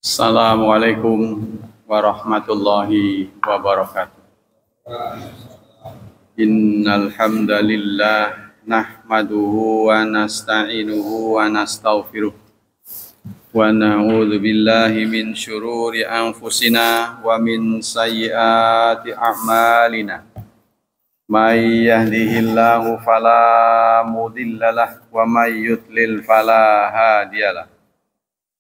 Assalamualaikum warahmatullahi wabarakatuh. Innal hamdalillah nahmaduhu wa nasta'inuhu wa nastaghfiruh wa na'udzu billahi min syururi anfusina wa min sayyiati a'malina. May yahdihillahu fala mudhillalah wa may yudlil fala hadiyalah.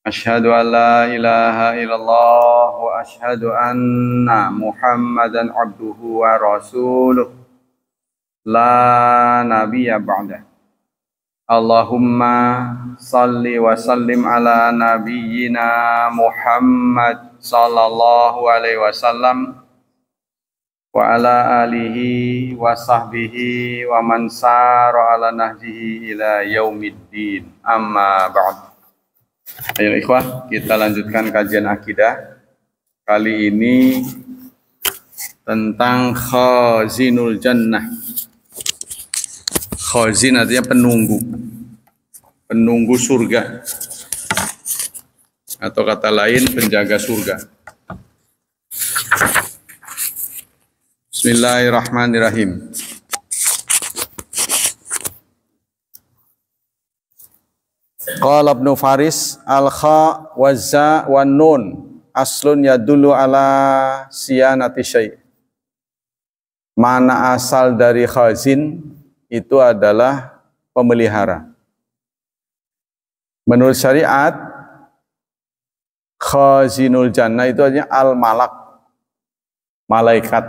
Asyhadu an la ilaha illallah wa asyhadu anna Muhammadan abduhu wa rasuluh la nabiyya ba'dah. Allahumma salli wa sallim ala nabiyyina Muhammad sallallahu alaihi wasallam wa ala alihi wa sahbihi wa man sara ala nahjihi ila yaumiddin. Amma ba'd. Ayo ikhwah, kita lanjutkan kajian akidah. Kali ini tentang khazinul jannah. Khazin artinya penunggu. Penunggu surga. Atau kata lain penjaga surga. Bismillahirrahmanirrahim. Qala Ibnu Faris al-kha wa za wa nun aslun yadullu ala siyanati syai'. Mana asal dari khazin itu adalah pemelihara. Menurut syariat khazinul jannah itu artinya al-malak, malaikat.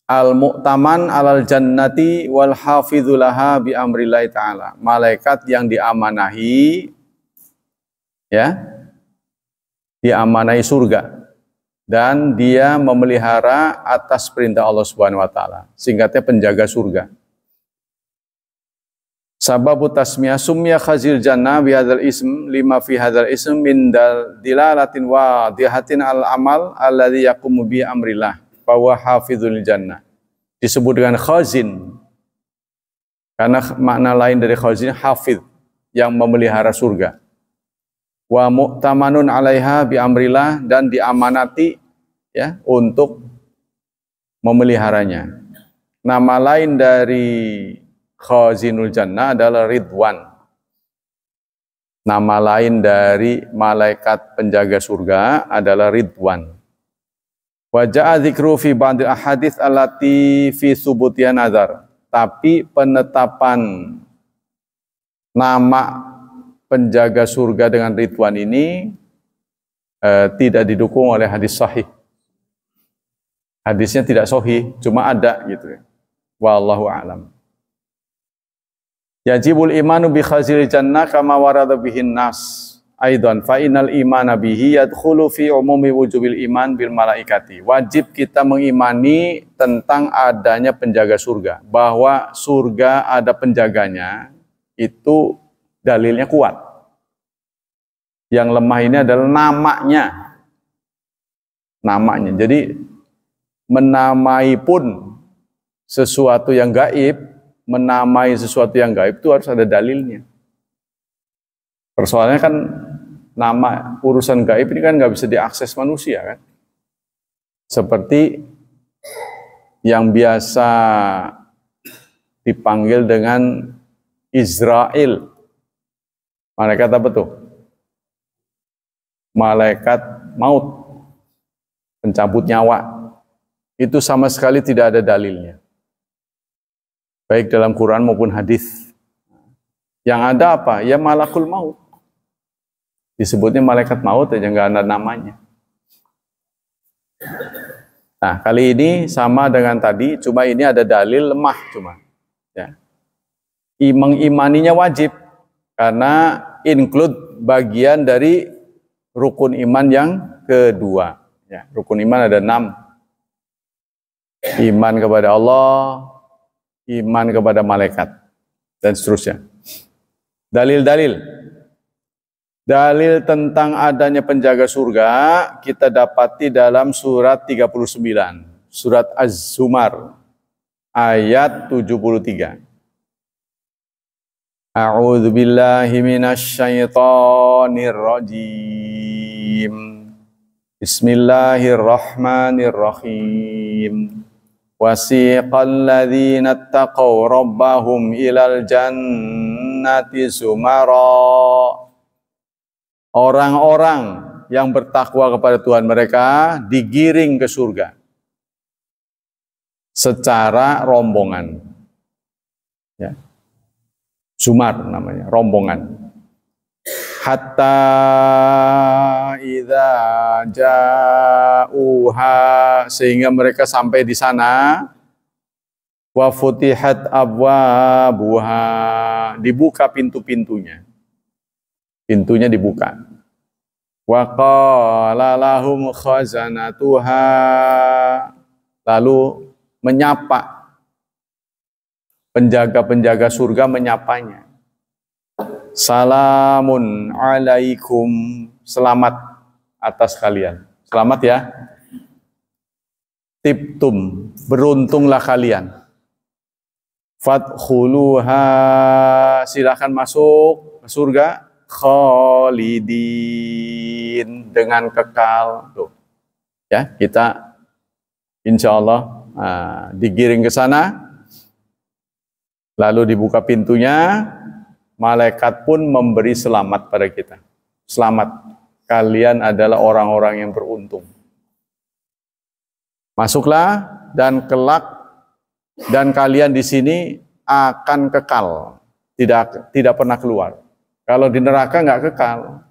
Al-mu'taman alal jannati wal hafizulaha bi amrillahi ta'ala. Malaikat yang diamanahi, ya, diamanahi surga. Dan dia memelihara atas perintah Allah Subhanahu wa ta'ala. Singkatnya penjaga surga. Sababu tasmiyah summiya khazil jannah bihadzal ism lima fi hadzal ism min dilalatin wa dihatin al amal alladzi yaqumu bi amrillah. Bahwa hafizul jannah disebut dengan khazin karena makna lain dari khazin hafiz yang memelihara surga. Wa mu'tamanun 'alaiha bi amrillah dan diamanati ya untuk memeliharanya. Nama lain dari khazinul jannah adalah Ridwan. Nama lain dari malaikat penjaga surga adalah Ridwan. Wa ja'a dzikru fi ba'dil ahadits allati fi subutiha nazar. Tapi penetapan nama penjaga surga dengan Ridwan ini tidak didukung oleh hadis sahih. Hadisnya tidak sahih, cuma ada gitu ya. Wallahu a'lam. Yajibul imanu bi khazil jannah kama warada bihin nas. Aidan fa innal imana bihi yadkhulu fi umumi wujubil iman bil malaikati. Wajib kita mengimani tentang adanya penjaga surga, bahwa surga ada penjaganya, itu dalilnya kuat. Yang lemah ini adalah namanya. Jadi menamai pun sesuatu yang gaib, menamai sesuatu yang gaib itu harus ada dalilnya. Persoalannya kan nama urusan gaib ini kan nggak bisa diakses manusia kan. Seperti yang biasa dipanggil dengan Israel. Malaikat apa tuh? Malaikat maut, pencabut nyawa. Itu sama sekali tidak ada dalilnya. Baik dalam Quran maupun hadis. Yang ada apa? Ya malakul maut. Disebutnya malaikat maut aja nggak ada namanya. Nah, kali ini sama dengan tadi, cuma ini ada dalil lemah cuma. Ya. Mengimaninya wajib karena include bagian dari rukun iman yang kedua. Ya, rukun iman ada 6. Iman kepada Allah, iman kepada malaikat, dan seterusnya. Dalil-dalil. Dalil tentang adanya penjaga surga kita dapati dalam surat 39, surat Az-Zumar ayat 73. A'udzu billahi minasyaitonir rajim. Bismillahirrahmanirrahim. Wasiqal ladzina taqaw rabbahum ilal jannati sumara. Orang-orang yang bertakwa kepada Tuhan mereka digiring ke surga secara rombongan. Ya. Zumar namanya, rombongan. Hatta idza ja'uha, sehingga mereka sampai di sana. Wa futihat abwabuha, dibuka pintu-pintunya. Pintunya dibuka. Wa qala lahum khazanatuha, lalu menyapa penjaga-penjaga surga, menyapanya. Salamun alaikum, selamat atas kalian. Selamat ya. Tibtum, beruntunglah kalian. Fadkhuluha, silakan masuk ke surga. Khalidin, dengan kekal. Tuh. Ya, kita insya Allah digiring ke sana. Lalu dibuka pintunya. Malaikat pun memberi selamat pada kita. Selamat, kalian adalah orang-orang yang beruntung. Masuklah dan kelak, dan kalian di sini akan kekal, tidak pernah keluar. Kalau di neraka nggak kekal.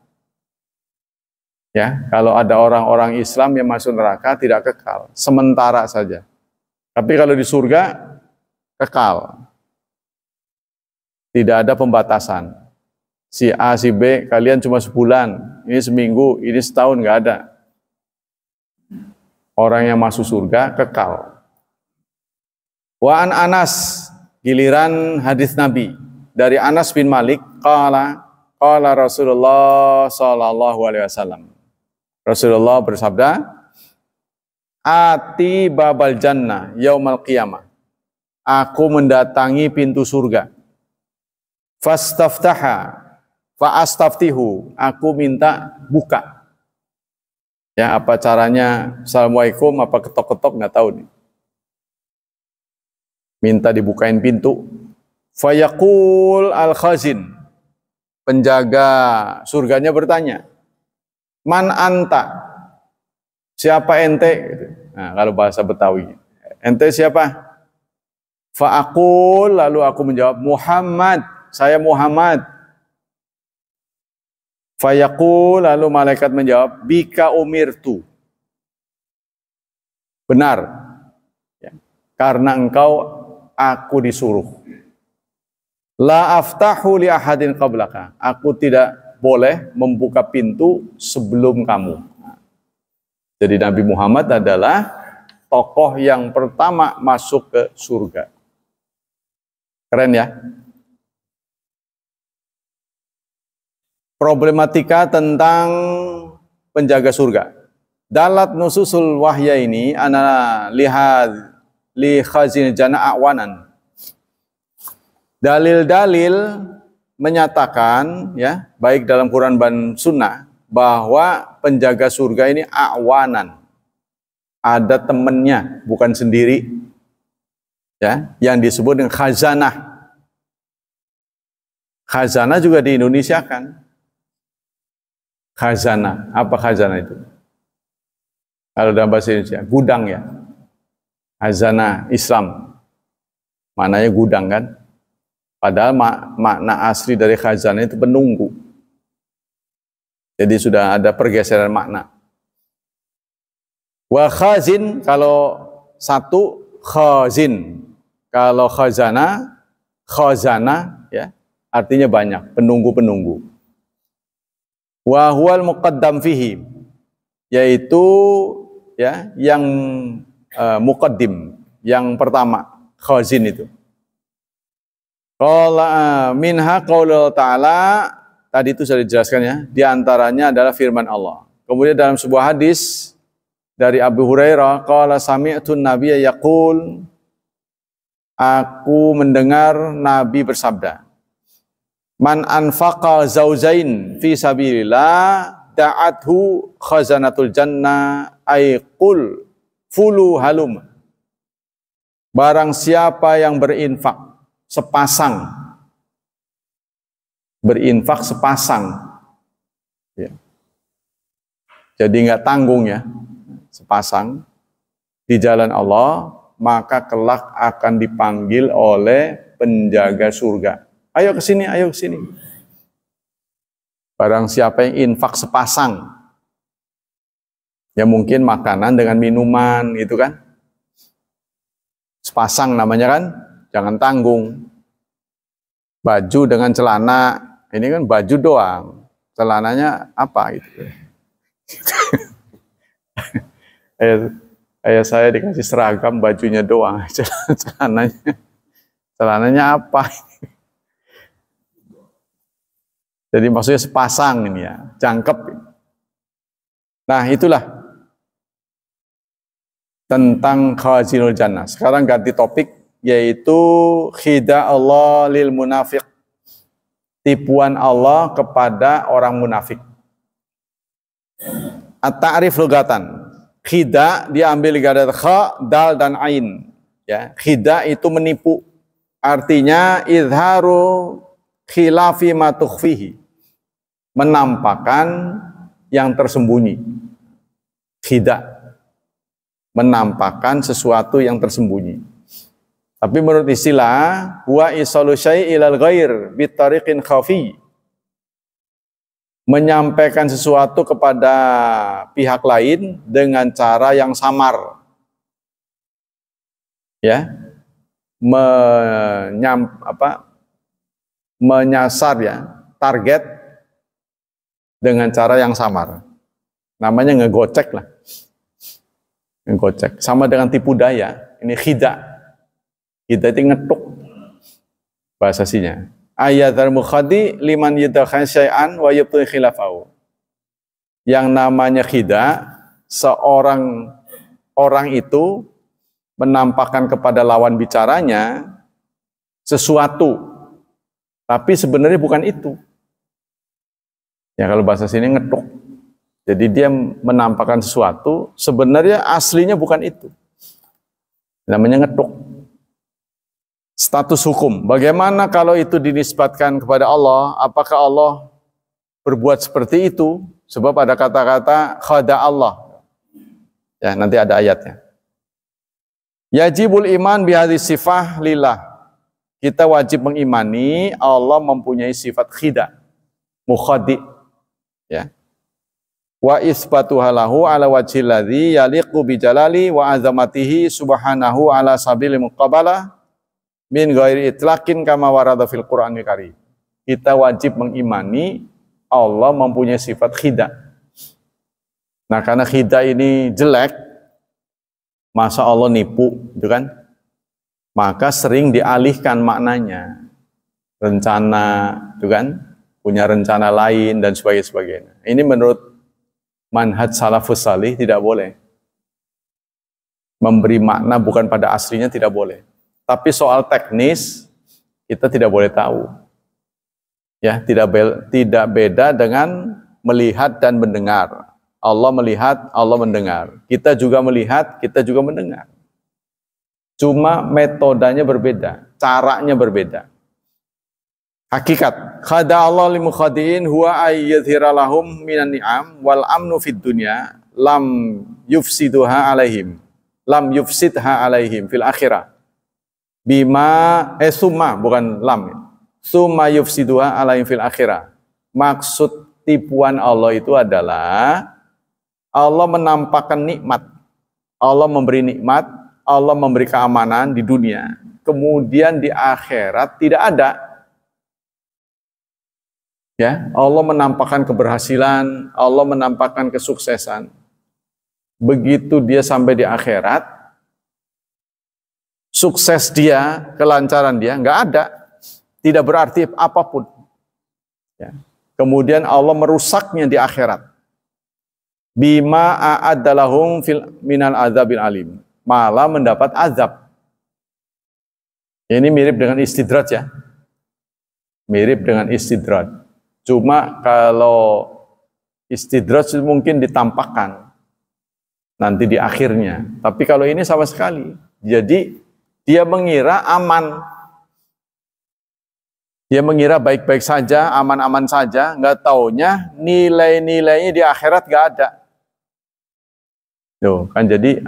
Ya, kalau ada orang-orang Islam yang masuk neraka tidak kekal, sementara saja. Tapi kalau di surga kekal. Tidak ada pembatasan. Si A, si B, kalian cuma sebulan, ini seminggu, ini setahun, nggak ada. Orang yang masuk surga kekal. Wa an Anas, giliran hadis Nabi dari Anas bin Malik, qala Rasulullah sallallahu alaihi wasallam. Rasulullah bersabda, ati babal jannah yaumal qiyamah. Aku mendatangi pintu surga. Fastaftaha fa'astaftihu, aku minta buka. Ya, apa caranya? Assalamualaikum, apa ketok-ketok, nggak tahu nih. Minta dibukain pintu. Fayaqul al-khazin, penjaga surganya bertanya, man anta? Siapa ente? Nah, kalau bahasa Betawi, ente siapa? Fa'aqul, lalu aku menjawab, Muhammad, saya Muhammad. Fayaqul, lalu malaikat menjawab, bika umirtu. Benar, ya, karena engkau aku disuruh. La aftahu li ahadin qablaka, aku tidak boleh membuka pintu sebelum kamu. Jadi Nabi Muhammad adalah tokoh yang pertama masuk ke surga. Keren ya. Problematika tentang penjaga surga. Dalat nususul wahya ini ana lihad li khazin jannah awanan. Dalil-dalil menyatakan, ya, baik dalam Quran dan Sunnah, bahwa penjaga surga ini awanan, ada temannya, bukan sendiri, ya, yang disebut dengan khazanah. Khazanah juga di Indonesia kan. Khazanah, apa khazanah itu? Kalau dalam bahasa Indonesia, gudang ya. Khazanah Islam, maknanya gudang kan. Padahal makna asli dari khazanah itu penunggu. Jadi sudah ada pergeseran makna. Wa khazin, kalau satu, khazin. Kalau khazanah, ya, artinya banyak, penunggu-penunggu. Wa huwal muqaddam fihi, yaitu, ya, yang muqaddim, yang pertama, khazin itu. Qala minha qaulullah ta'ala, tadi itu sudah dijelaskan ya, di antaranya adalah firman Allah. Kemudian dalam sebuah hadis dari Abu Hurairah, qala sami'tun nabiyya yaqul, aku mendengar Nabi bersabda, man anfaqa zaujain fi sabilillah da'athu khazanatul jannah ay qul fulu halum. Barang siapa yang berinfak sepasang, ya. Jadi nggak tanggung ya, sepasang di jalan Allah, maka kelak akan dipanggil oleh penjaga surga. Ayo ke sini, ayo ke sini. Barang siapa yang infak sepasang, ya mungkin makanan dengan minuman gitu kan. Sepasang namanya kan, jangan tanggung. Baju dengan celana, ini kan baju doang. Celananya apa gitu. Ayah saya dikasih seragam, bajunya doang, celananya apa? Jadi maksudnya sepasang ini ya, jangkep. Nah itulah tentang khazinul jannah. Sekarang ganti topik, yaitu khida Allah lil munafiq, tipuan Allah kepada orang munafik. At-ta'rif lugatan. Khida diambil dari kha, dal dan ain. Ya, khida itu menipu. Artinya izharu khilafi ma tukhfihi. Menampakkan yang tersembunyi. Khida. Menampakkan sesuatu yang tersembunyi. Tapi menurut istilah, wa isalu syai' ilal ghair bitariqin khafi. Menyampaikan sesuatu kepada pihak lain dengan cara yang samar. Ya. Menyasar ya, target dengan cara yang samar. Namanya ngegocek lah. Ngegocek. Sama dengan tipu daya. Ini khida. Khida itu ngetuk. Bahasa aslinya. Ayatul mukhadi liman yudakhan syai'an wa yubtul khilafahu. Yang namanya khida, orang itu menampakkan kepada lawan bicaranya sesuatu, tapi sebenarnya bukan itu. Ya kalau bahasa sini ngetuk. Jadi dia menampakkan sesuatu, sebenarnya aslinya bukan itu. Namanya ngetuk. Status hukum. Bagaimana kalau itu dinisbatkan kepada Allah? Apakah Allah berbuat seperti itu? Sebab ada kata-kata khada Allah. Ya, nanti ada ayatnya. Yajibul iman bihadis sifah lillah. Kita wajib mengimani Allah mempunyai sifat khida, mukhadi. Ya. Wa isbatuha lahu ala wajhil ladzi yaliqu bi jalali wa azamatihi subhanahu ala sabilil muqabalah min ghairi itlaqin kama warada fil Qur'anil Karim. Kita wajib mengimani Allah mempunyai sifat khida. Nah, karena khida ini jelek, masa Allah nipu, gitu kan? Maka sering dialihkan maknanya. Rencana, gitu kan? Punya rencana lain dan sebagainya. Ini menurut manhaj salafus salih tidak boleh. Memberi makna bukan pada aslinya tidak boleh. Tapi soal teknis kita tidak boleh tahu. Ya, tidak beda dengan melihat dan mendengar. Allah melihat, Allah mendengar. Kita juga melihat, kita juga mendengar. Cuma metodenya berbeda, caranya berbeda. Hakikat, khada Allah li mukhadiin huwa ayyadhira lahum minan ni'am wal amnu fid dunya lam yufsidha alaihim fil akhirah. Summa bukan lam. Summa yufsidha alaihim fil akhirah. Maksud tipuan Allah itu adalah Allah menampakkan nikmat. Allah memberi nikmat, Allah memberi keamanan di dunia. Kemudian di akhirat tidak ada. Ya, Allah menampakkan keberhasilan, Allah menampakkan kesuksesan. Begitu dia sampai di akhirat, sukses dia, kelancaran dia nggak ada, tidak berarti apapun. Ya. Kemudian Allah merusaknya di akhirat. Bima a'addalahum minal azabil alim, malah mendapat azab. Ini mirip dengan istidraj ya, mirip dengan istidraj. Cuma kalau Istidraj mungkin ditampakkan nanti di akhirnya. Tapi kalau ini sama sekali. Jadi dia mengira aman. Dia mengira baik-baik saja, aman-aman saja, nggak taunya nilai-nilainya di akhirat nggak ada. Tuh, kan jadi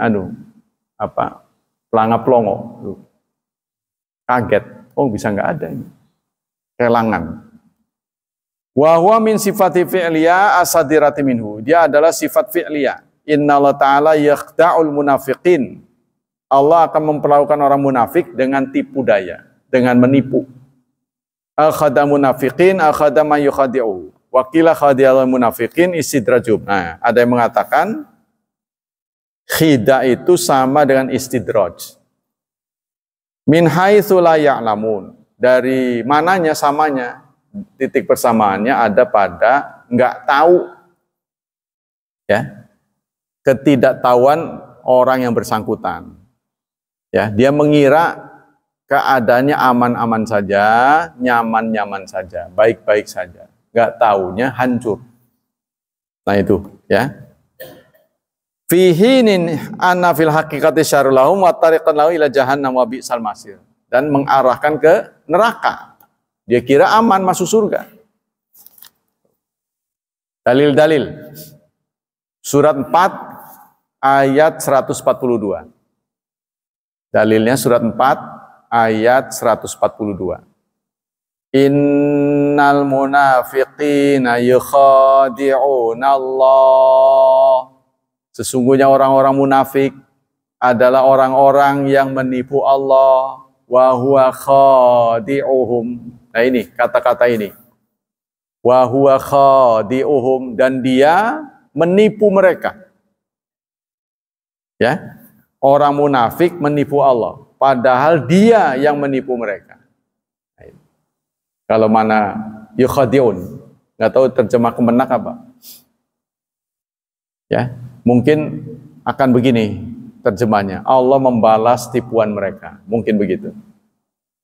pelangap pelongo. Kaget, oh bisa nggak ada ini. Kelangan. Wa huwa min sifati fi'liya asadirati minhu. Dia adalah sifat fi'liya. Innallaha ta'ala yakhda'ul munafiqin. Allah akan memperlakukan orang munafik dengan tipu daya, dengan menipu. Akhada munafiqin akhada man yukhadi'u. Wa qila khadi'al munafiqin istidrajum. Nah, ada yang mengatakan khida itu sama dengan istidraj. Min haitsu la ya'lamun. Dari mananya samanya? Titik persamaannya ada pada nggak tahu, ya, ketidaktahuan orang yang bersangkutan, ya, dia mengira keadaannya aman-aman saja, nyaman-nyaman saja, baik-baik saja, nggak taunya hancur. Nah itu, ya. Fihinin anna fil haqiqati syarrul lahum wa tariqan lahu ila jahannam wa bi'sal masir, dan mengarahkan ke neraka. Dia kira aman masuk surga. Dalil-dalil. Surat 4 ayat 142. Dalilnya surat 4 ayat 142. Innal munafiqina yukhadi'una Allah. Sesungguhnya orang-orang munafik adalah orang-orang yang menipu Allah. Wa huwa khadi'uhum. Nah ini, kata-kata ini. Wa huwa khadi'uhum, dan dia menipu mereka. Ya. Orang munafik menipu Allah, padahal dia yang menipu mereka. Nah, kalau mana yukhadi'un, nggak tahu terjemah kemenak apa. Ya, mungkin akan begini terjemahnya. Allah membalas tipuan mereka, mungkin begitu.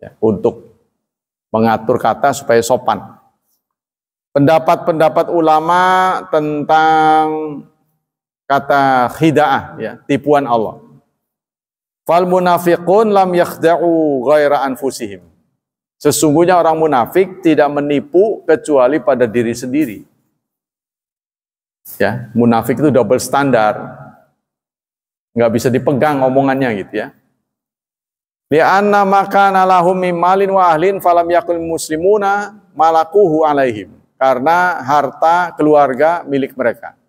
Ya, untuk mengatur kata supaya sopan. Pendapat-pendapat ulama tentang kata khida'ah, ya, tipuan Allah. Fal munafiqun lam yakhda'u ghaira anfusihim. Sesungguhnya orang munafik tidak menipu kecuali pada diri sendiri. Ya, munafik itu double standar. Nggak bisa dipegang omongannya gitu, ya. Li'anna makana lahum min malin wa ahlin falam yakul muslimuna malakuhu alaihim. Karena harta keluarga milik mereka.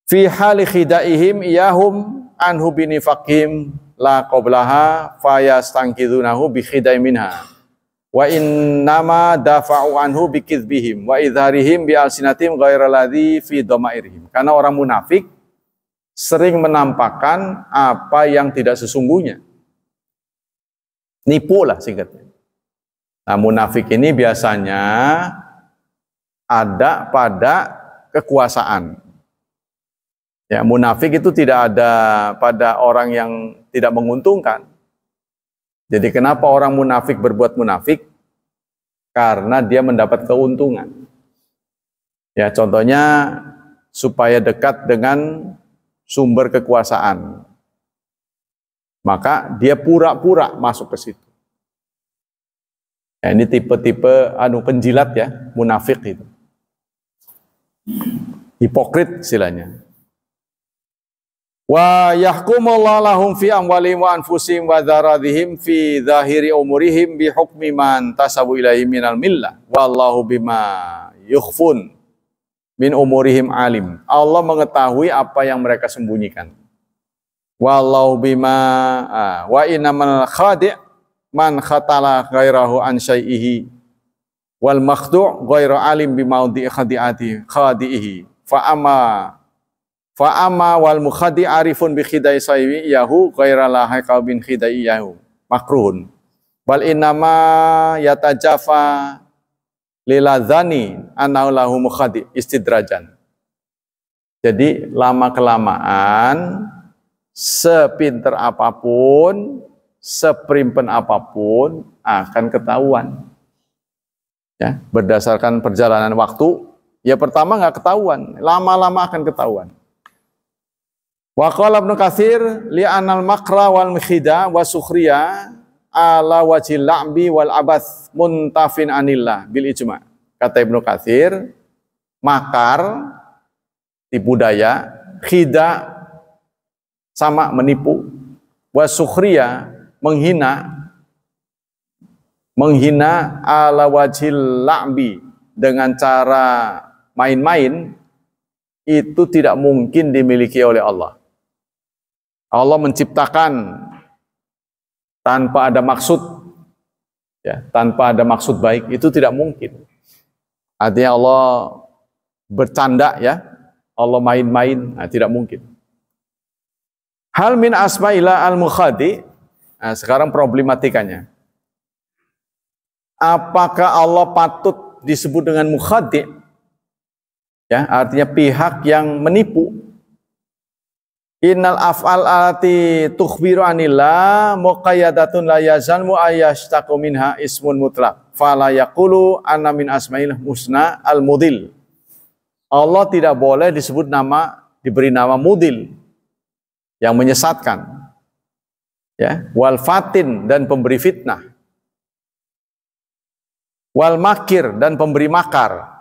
Fi hali khida'ihim iyahum anhu binifaqhim la qablaha fayastangkidunahu bi khidai minha. Wa innama dafa'u anhu bi kidbihim wa idharihim bi alsinatim ghaira ladzi fi dhamairihim. Karena orang munafik sering menampakkan apa yang tidak sesungguhnya. Nipu lah singkatnya. Nah, munafik ini biasanya ada pada kekuasaan. Ya, munafik itu tidak ada pada orang yang tidak menguntungkan. Jadi kenapa orang munafik berbuat munafik? Karena dia mendapat keuntungan. Ya, contohnya supaya dekat dengan sumber kekuasaan. Maka dia pura-pura masuk ke situ. Ya, ini tipe-tipe penjilat, ya, munafik itu. Hipokrit istilahnya. Wa yahkumullahu lahum fi amwalihim wa anfusihim wa dharadihim fi dhahiri umurihim bi hukmi man tasabu ilaihi minal millah wallahu bima yukhfun min umurihim alim. Allah mengetahui apa yang mereka sembunyikan. Wallahu bima wa innamal khadi' man khatala ghairahu an syai'ihi wal makhdu' ghairu alim bimaudhi khadi'ihi fa amma wal mukhadi' arifun bi khidai sayyi yahu ghaira lahaqal bin khidai yahu makruhun bal innama yatajafa liladzani annahu lahu mukhadi' istidrajan. Jadi lama kelamaan sepinter apapun, seprimpen apapun akan ketahuan. Ya, berdasarkan perjalanan waktu Ya pertama nggak ketahuan, lama-lama akan ketahuan. Wa qala Ibnu Katsir li anal makra wal mikhida wa sukhriya ala wajhil la'bi wal abath muntafin anillah bil ijma. Kata Ibnu Katsir, makar, tipu daya, khida sama menipu, wa sukhriya menghina ala wajhil la'bi dengan cara main-main itu tidak mungkin dimiliki oleh Allah. Allah menciptakan tanpa ada maksud, ya, tanpa ada maksud baik, itu tidak mungkin. Artinya Allah bercanda, ya, Allah main-main, nah, tidak mungkin. Hal min asma'illah al-mukhadi. Nah, sekarang problematikanya. Apakah Allah patut disebut dengan mukhadi? Ya, artinya pihak yang menipu. Innal af'al alati tukhbiru anillah muqayyadatun la yazalmu ayashtaqu minha ismun mutlaq. Fala yaqulu anna min asma'il husna al-mudil. Allah tidak boleh disebut diberi nama mudil, yang menyesatkan, ya, wal fatin dan pemberi fitnah, wal makir dan pemberi makar.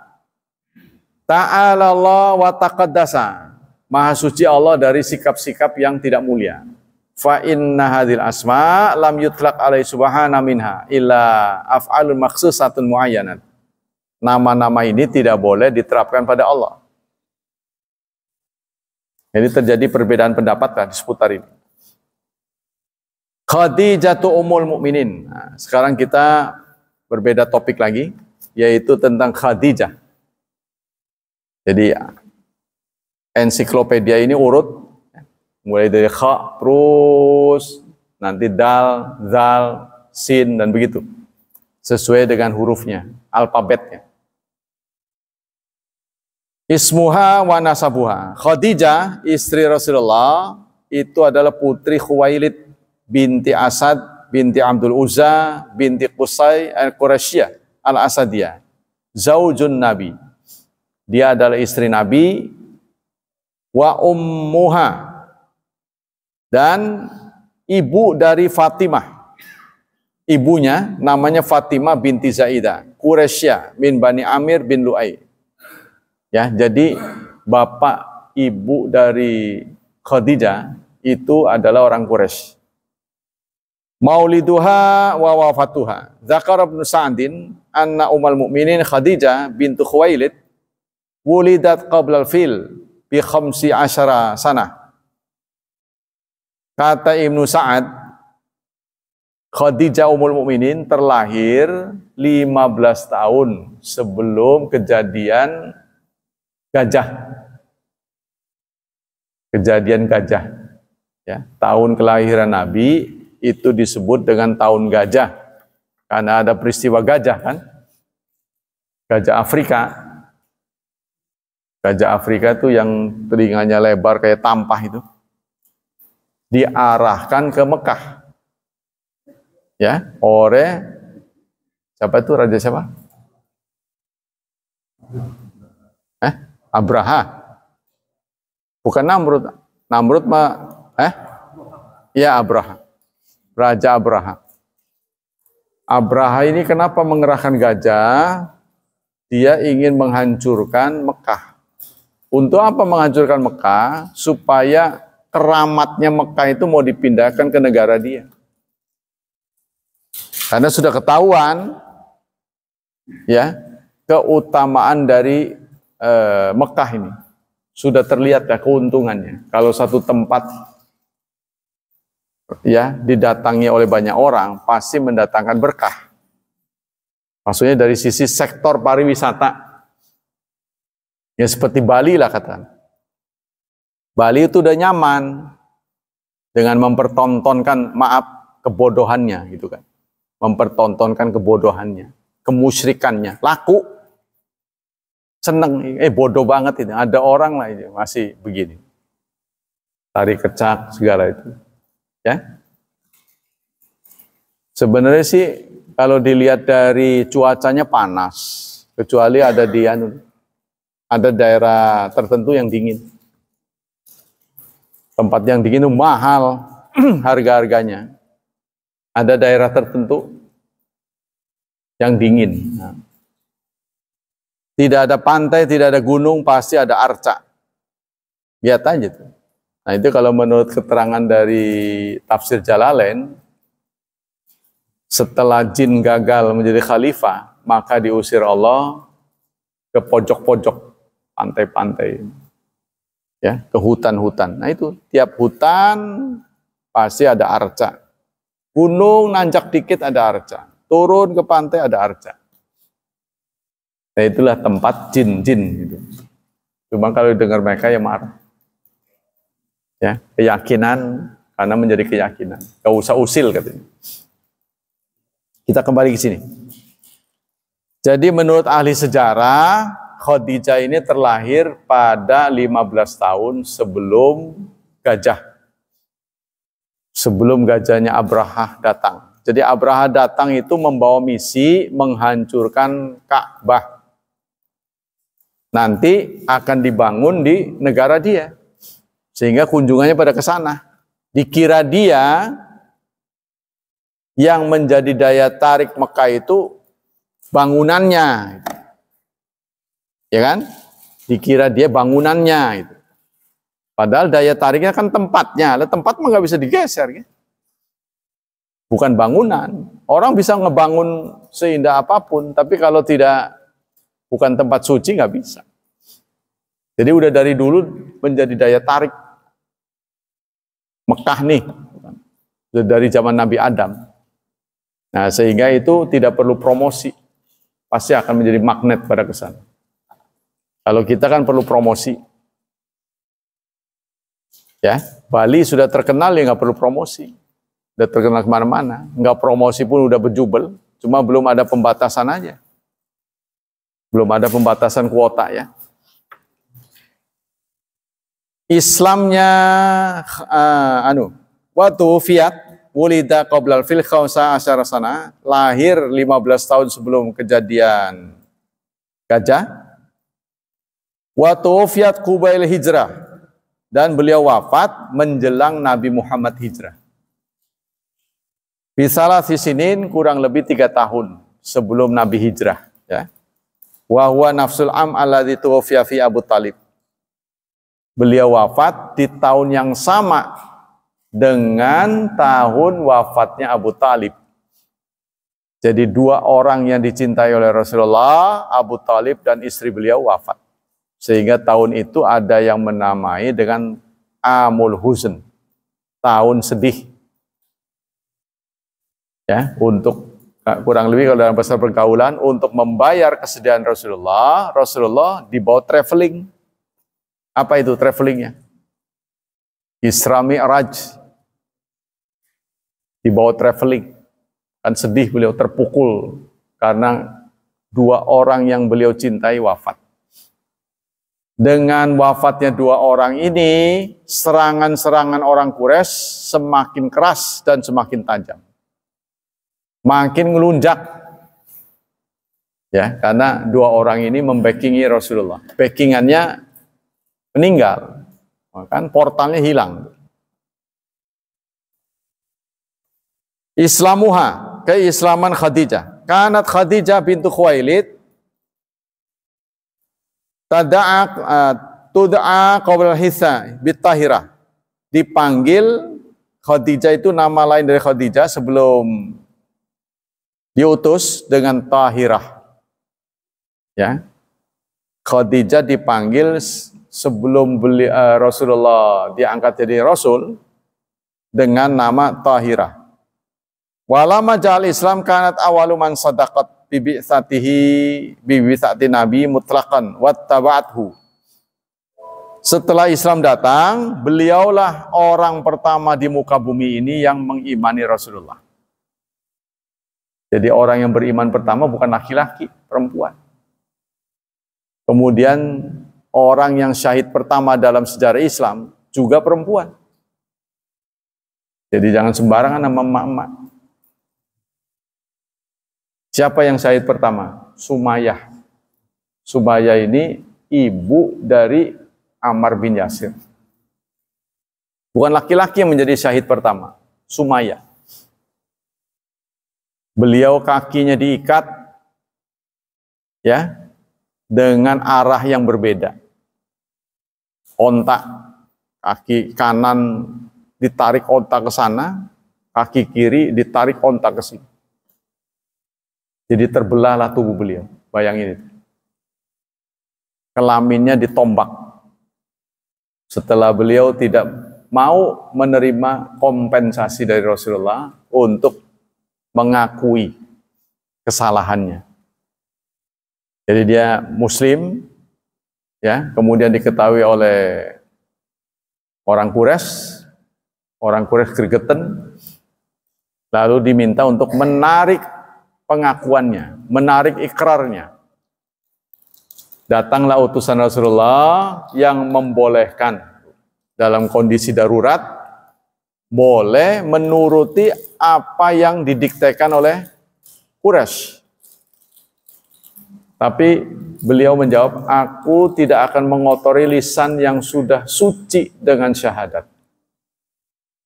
Ta'ala Allah wa taqaddasa, maha suci Allah dari sikap-sikap yang tidak mulia. Fa inna hadhil asma lam yutlaq alaihi subhana minha illa af'alun makhsusatun muayyanat. Nama-nama ini tidak boleh diterapkan pada Allah. Jadi terjadi perbedaan pendapat di seputar ini. Khadijatu Ummul Mukminin. Nah, sekarang kita berbeda topik lagi, yaitu tentang Khadijah. Jadi ensiklopedia ini urut, mulai dari kha, terus nanti dal, zal, sin, dan begitu. Sesuai dengan hurufnya, alfabetnya. Ismuha wa nasabuha. Khadijah, istri Rasulullah, itu adalah putri Khuwailid binti Asad, binti Abdul Uzza, binti Qusay al-Quraisyah al-Asadiyah. Zaujun Nabi. Dia adalah istri Nabi. Wa ummuha. Dan ibu dari Fatimah. Ibunya namanya Fatimah binti Zaidah. Quraisyah min Bani Amir bin Lu'ay. Ya, jadi bapak ibu dari Khadijah itu adalah orang Quraisy. Mauliduha wa wafatuha. Zakar Ibnu Sa'din anna Ummul Mukminin Khadijah bintu Khuwailid wulidat qabla al-fil bi 15 sanah. Kata Ibnu Sa'ad, Khadijah Ummul Mukminin terlahir 15 tahun sebelum kejadian kejadian gajah, ya, tahun kelahiran Nabi itu disebut dengan tahun gajah karena ada peristiwa gajah, kan, gajah Afrika itu yang telinganya lebar kayak tampah itu diarahkan ke Mekah, ya, oleh siapa itu, raja siapa? Abraha. Bukan Namrud. Namrud mah ya Abraha. Raja Abraha. Abraha ini kenapa mengerahkan gajah? Dia ingin menghancurkan Mekah. Untuk apa menghancurkan Mekah? Supaya keramatnya Mekah itu mau dipindahkan ke negara dia. Karena sudah ketahuan, ya, keutamaan dari Mekah ini. Sudah terlihat ya keuntungannya. Kalau satu tempat, ya, didatangi oleh banyak orang, pasti mendatangkan berkah. Maksudnya dari sisi sektor pariwisata. Ya seperti Bali lah katakan. Bali itu udah nyaman dengan mempertontonkan, kebodohannya gitu kan. Mempertontonkan kebodohannya, kemusyrikannya, laku. Seneng, bodoh banget ini. Ada orang lah ini masih begini. Tarik kecak segala itu. Ya. Sebenarnya sih kalau dilihat dari cuacanya panas, kecuali ada di Ada daerah tertentu yang dingin. Tempat yang dingin itu mahal harga-harganya. Ada daerah tertentu yang dingin. Nah, tidak ada pantai, tidak ada gunung, pasti ada arca. Lihat aja tuh. Nah itu kalau menurut keterangan dari tafsir Jalalain, setelah jin gagal menjadi khalifah, maka diusir Allah ke pojok-pojok pantai-pantai, ya, ke hutan-hutan. Nah itu tiap hutan pasti ada arca. Gunung nanjak dikit ada arca. Turun ke pantai ada arca. Nah itulah tempat jin-jin gitu. Cuma kalau dengar mereka ya marah. Ya, keyakinan, karena menjadi keyakinan. Gak usah usil katanya. Kita kembali ke sini. Jadi menurut ahli sejarah, Khadijah ini terlahir pada 15 tahun sebelum gajah. Sebelum gajahnya Abraha datang. Jadi Abraha datang itu membawa misi menghancurkan Ka'bah. Nanti akan dibangun di negara dia. Sehingga kunjungannya pada ke sana. Dikira dia yang menjadi daya tarik Mekah itu bangunannya. Ya kan? Dikira dia bangunannya itu. Padahal daya tariknya kan tempatnya. Lah tempat mah nggak bisa digeser ya. Bukan bangunan. Orang bisa ngebangun seindah apapun, tapi kalau tidak bukan tempat suci nggak bisa. Jadi udah dari dulu menjadi daya tarik Mekah nih. Udah dari zaman Nabi Adam. Nah, sehingga itu tidak perlu promosi. Pasti akan menjadi magnet pada kesana. Kalau kita kan perlu promosi. Ya, Bali sudah terkenal ya nggak perlu promosi. Udah terkenal kemana-mana. Nggak promosi pun udah berjubel. Cuma belum ada pembatasan aja. Belum ada pembatasan kuota ya. Islamnya waktu fiat wulida qoblal fil khawsa asyara sana, lahir 15 tahun sebelum kejadian gajah. Waktu fiat qubail hijrah, dan beliau wafat menjelang Nabi Muhammad hijrah. Bisalah sisinin kurang lebih 3 tahun sebelum Nabi hijrah. Ya. Wa huwa nafsul am alladzi tuwfiya fi Abu Talib. Beliau wafat di tahun yang sama dengan tahun wafatnya Abu Talib. Jadi 2 orang yang dicintai oleh Rasulullah, Abu Talib dan istri beliau wafat. Sehingga tahun itu ada yang menamai dengan Amul Huzn, tahun sedih. Ya, untuk kurang lebih kalau dalam bahasa pergaulan, untuk membayar kesedihan Rasulullah, Rasulullah dibawa traveling. Apa itu travelingnya? Isra Mi'raj. Dibawa traveling. Kan sedih beliau, terpukul karena 2 orang yang beliau cintai wafat. Dengan wafatnya 2 orang ini, serangan-serangan orang Quraisy semakin keras dan semakin tajam. Makin ngelunjak. Ya, karena 2 orang ini membackingi Rasulullah. Backingannya meninggal. Kan portalnya hilang. Islamuha, keislaman Khadijah. Kanat Khadijah bintu Khuwailid tud'a qabla hisa bitahirah. Dipanggil Khadijah itu nama lain dari Khadijah sebelum diutus dengan Tahirah. Ya. Khadijah dipanggil sebelum Rasulullah diangkat jadi Rasul dengan nama Tahirah. Walama ja'al Islam kanat awalu man sadaqat bibi'tsati Nabi mutlaqan wattaba'athu. Setelah Islam datang, beliaulah orang pertama di muka bumi ini yang mengimani Rasulullah. Jadi orang yang beriman pertama bukan laki-laki, perempuan. Kemudian orang yang syahid pertama dalam sejarah Islam juga perempuan. Jadi jangan sembarangan sama emak-emak. Siapa yang syahid pertama? Sumayyah. Sumayyah ini ibu dari Ammar bin Yasir. Bukan laki-laki yang menjadi syahid pertama, Sumayyah. Beliau kakinya diikat ya dengan arah yang berbeda. Ontak, kaki kanan ditarik ontak ke sana, kaki kiri ditarik ontak ke sini. Jadi terbelahlah tubuh beliau. Bayangin itu. Kelaminnya ditombak. Setelah beliau tidak mau menerima kompensasi dari Rasulullah untuk mengakui kesalahannya. Jadi dia Muslim, ya, kemudian diketahui oleh orang Quraisy gregetan, lalu diminta untuk menarik pengakuannya, menarik ikrarnya. Datanglah utusan Rasulullah yang membolehkan dalam kondisi darurat boleh menuruti apa yang didiktekan oleh Quraisy. Tapi beliau menjawab, aku tidak akan mengotori lisan yang sudah suci dengan syahadat.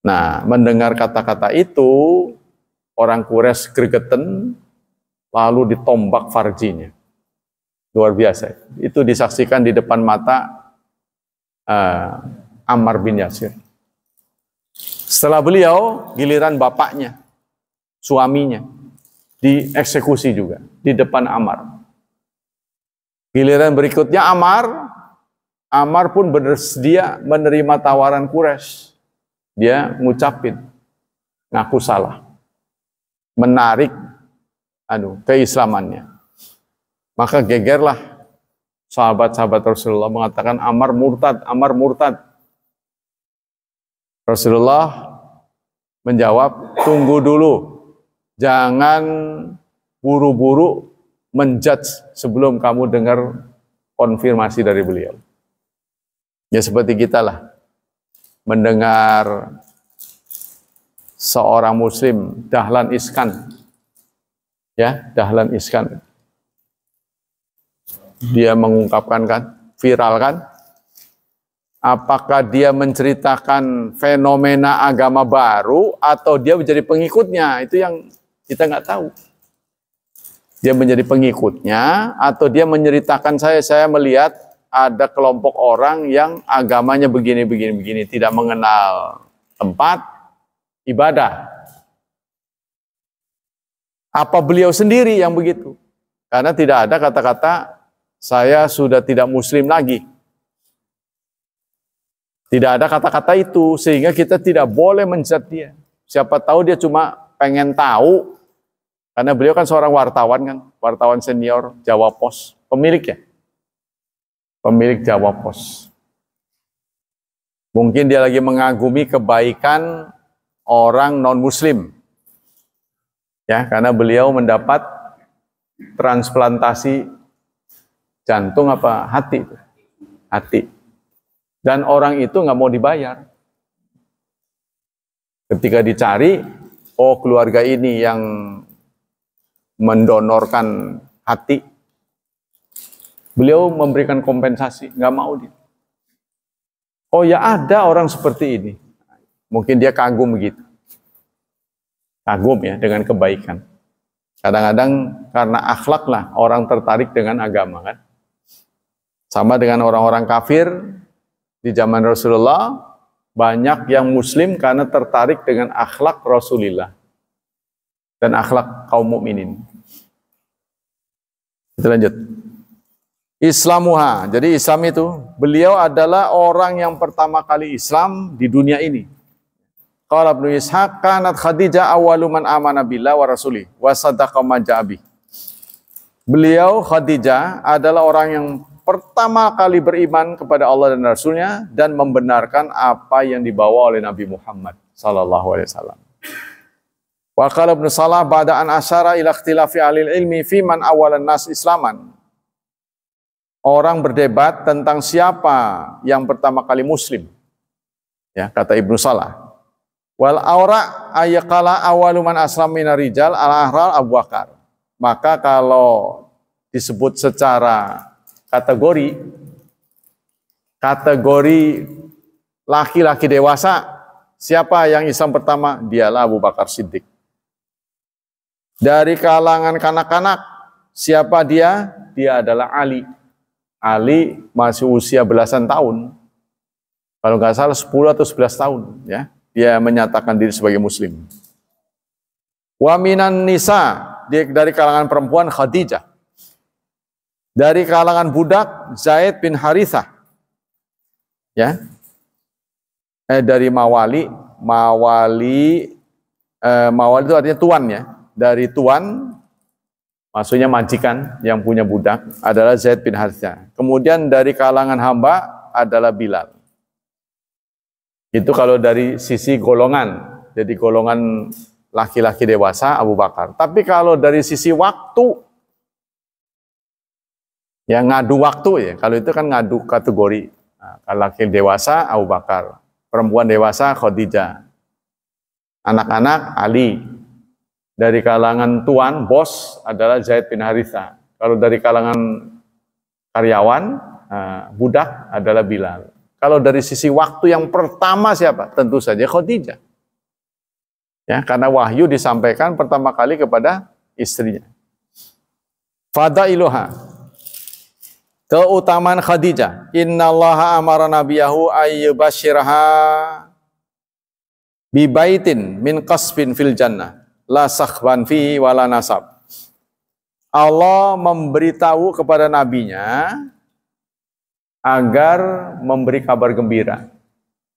Nah, mendengar kata-kata itu, orang Quraisy gregetan, lalu ditombak farjinya. Luar biasa. Itu disaksikan di depan mata Ammar bin Yasir. Setelah beliau, giliran bapaknya, suaminya, dieksekusi juga di depan Ammar. Giliran berikutnya Ammar pun bersedia menerima tawaran Quraisy. Dia ngucapin, ngaku salah, menarik keislamannya. Maka gegerlah sahabat-sahabat Rasulullah mengatakan Ammar murtad. Rasulullah menjawab, tunggu dulu, jangan buru-buru menjudge sebelum kamu dengar konfirmasi dari beliau. Ya seperti kita lah, mendengar seorang Muslim, Dahlan Iskan, ya Dahlan Iskan, dia mengungkapkan kan, viral kan, apakah dia menceritakan fenomena agama baru atau dia menjadi pengikutnya, itu yang kita nggak tahu. Dia menjadi pengikutnya atau dia menceritakan saya melihat ada kelompok orang yang agamanya begini, tidak mengenal tempat ibadah. Apa beliau sendiri yang begitu? Karena tidak ada kata-kata saya sudah tidak muslim lagi. Tidak ada kata-kata itu, sehingga kita tidak boleh menjudge dia. Siapa tahu dia cuma pengen tahu, karena beliau kan seorang wartawan kan, wartawan senior Jawa Pos, pemilik Jawa Pos. Mungkin dia lagi mengagumi kebaikan orang non-muslim. Ya, karena beliau mendapat transplantasi jantung apa hati. Dan orang itu nggak mau dibayar. Ketika dicari, oh keluarga ini yang mendonorkan hati, beliau memberikan kompensasi, nggak mau dia. Oh ya ada orang seperti ini. Mungkin dia kagum begitu. Kagum ya dengan kebaikan. Kadang-kadang karena akhlak lah orang tertarik dengan agama kan. Sama dengan orang-orang kafir, di zaman Rasulullah, banyak yang muslim karena tertarik dengan akhlak Rasulullah dan akhlak kaum mukminin. Kita lanjut. Islamuha. Jadi Islam itu, beliau adalah orang yang pertama kali Islam di dunia ini. Qala Ibnu Ishaq, kanat Khadijah awwalu man amana billah wa rasulih wa sadaqa ma ja'a. Beliau Khadijah adalah orang yang pertama kali beriman kepada Allah dan Rasulnya dan membenarkan apa yang dibawa oleh Nabi Muhammad sallallahu alaihi wasallam. Wa qala Ibnu Salah ba'da an asyara ila ikhtilafi alil ilmi fi man awalan nas islaman. Orang berdebat tentang siapa yang pertama kali muslim. Ya, kata Ibnu Salah. Wal aura ayyaqala awalu man aslam minar rijal al-ahrar Abu Bakar. Maka kalau disebut secara kategori, Kategori laki-laki dewasa, siapa yang Islam pertama? Dialah Abu Bakar Siddiq. Dari kalangan kanak-kanak, siapa dia? Dia adalah Ali. Ali masih usia belasan tahun. Kalau nggak salah 10 atau 11 tahun, ya. Dia menyatakan diri sebagai muslim. Wa minan nisa, dari kalangan perempuan Khadijah. Dari kalangan budak Zaid bin Harithah. Ya. Dari mawali itu artinya tuan, ya. Dari tuan, maksudnya majikan yang punya budak adalah Zaid bin Harithah. Kemudian dari kalangan hamba adalah Bilal. Itu kalau dari sisi golongan. Jadi golongan laki-laki dewasa Abu Bakar. Tapi kalau dari sisi waktu, ya ngadu waktu ya. Kalau itu kan ngadu kategori. Nah, kalau laki dewasa Abu Bakar, perempuan dewasa Khadijah, anak-anak Ali. Dari kalangan tuan, bos adalah Zaid bin Harithah. Kalau dari kalangan karyawan, budak adalah Bilal. Kalau dari sisi waktu yang pertama siapa? Tentu saja Khadijah. Ya, karena wahyu disampaikan pertama kali kepada istrinya. Fadailuha. Keutamaan Khadijah. Innallaha amara nabiyahu ayyubashiraha bibaitin min qasbin fil jannah. La sakhban fihi wala nasab. Allah memberitahu kepada nabinya agar memberi kabar gembira